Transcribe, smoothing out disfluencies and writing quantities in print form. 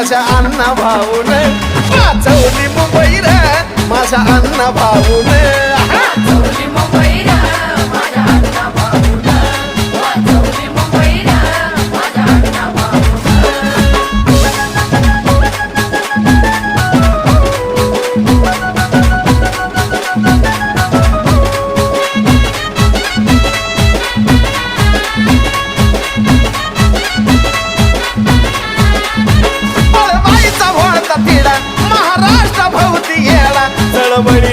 माझ्या अण्णा भाऊन वाचवली मुंबई रे माझ्या अण्णा भाऊन वाचवली मुंबई रे माझ्या अण्णा भाऊन वाचवली मुंबई रे माझ्या अण्णा भाऊन महाराष्ट्र भोवती गेला चळवळी